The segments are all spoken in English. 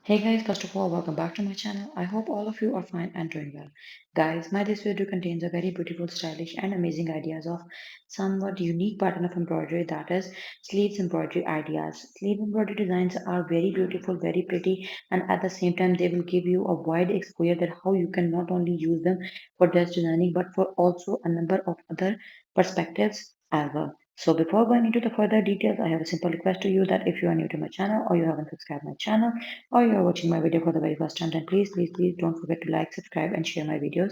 Hey guys, first of all, welcome back to my channel. I hope all of you are fine and doing well. Guys, my this video contains a very beautiful, stylish and amazing ideas of somewhat unique pattern of embroidery, that is sleeves embroidery ideas. Sleeve embroidery designs are very beautiful, very pretty, and at the same time they will give you a wide exposure that how you can not only use them for dress designing but for also a number of other perspectives as well. So before going into the further details, I have a simple request to you that if you are new to my channel or you haven't subscribed my channel, or you're watching my video for the very first time, then please don't forget to like, subscribe, and share my videos.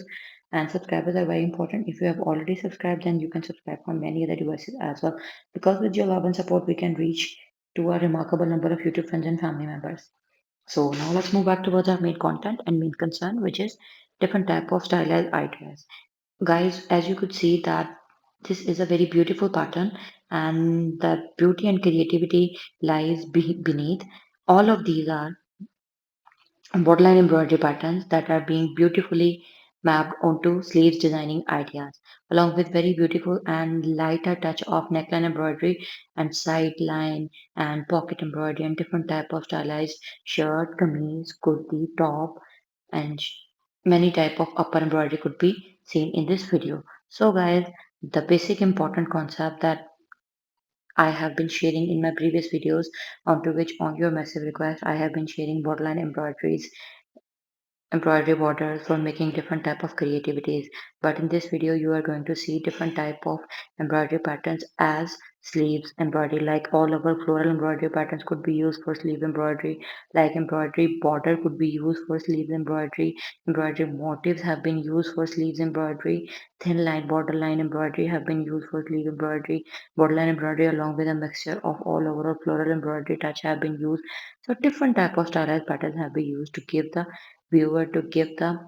And subscribers are very important. If you have already subscribed, then you can subscribe on many other devices as well. Because with your love and support, we can reach to a remarkable number of YouTube friends and family members. So now let's move back towards our main content and main concern, which is different type of stylized ideas. Guys, as you could see that this is a very beautiful pattern and the beauty and creativity lies beneath. All of these are borderline embroidery patterns that are being beautifully mapped onto sleeves designing ideas, along with very beautiful and lighter touch of neckline embroidery and side line and pocket embroidery and different type of stylized shirt, kameez, kurti, top, and many type of upper embroidery could be seen in this video. So guys, the basic important concept that I have been sharing in my previous videos, onto which on your massive request I have been sharing borderline embroidery borders for making different type of creativities, but in this video you are going to see different type of embroidery patterns as sleeves embroidery. Like all our floral embroidery patterns could be used for sleeve embroidery, like embroidery border could be used for sleeves embroidery motifs have been used for sleeves embroidery, thin line borderline embroidery have been used for sleeve embroidery, borderline embroidery along with a mixture of all over floral embroidery touch have been used. So different type of stylized patterns have been used to give the viewer, to give the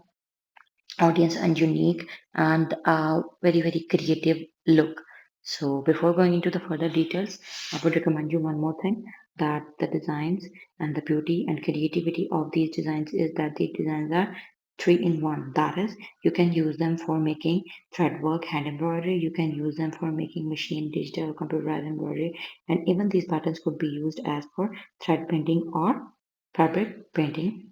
audience a unique and very creative look. So before going into the further details, I would recommend you one more thing, that the designs and the beauty and creativity of these designs is that the designs are three in one. That is, you can use them for making thread work, hand embroidery, you can use them for making machine, digital, computerized embroidery, and even these patterns could be used as for thread painting or fabric painting.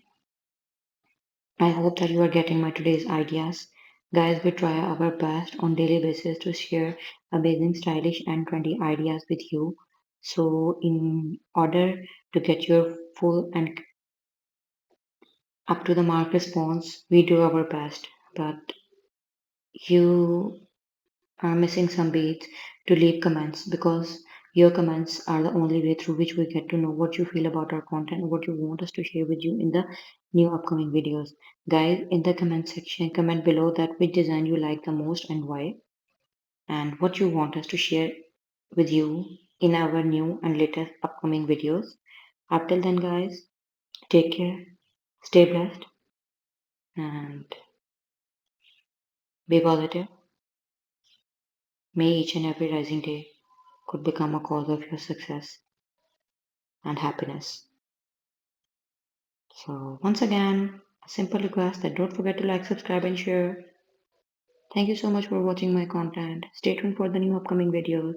I hope that you are getting my today's ideas. Guys, we try our best on daily basis to share amazing, stylish and trendy ideas with you. So in order to get your full and up to the mark response, we do our best. But you are missing some beats to leave comments, because your comments are the only way through which we get to know what you feel about our content, what you want us to share with you in the new upcoming videos. Guys, in the comment section, comment below that which design you like the most and why, and what you want us to share with you in our new and latest upcoming videos. Up till then, guys, take care, stay blessed, and be positive. May each and every rising day could become a cause of your success and happiness. So, once again, a simple request that don't forget to like, subscribe, and share. Thank you so much for watching my content. Stay tuned for the new upcoming videos.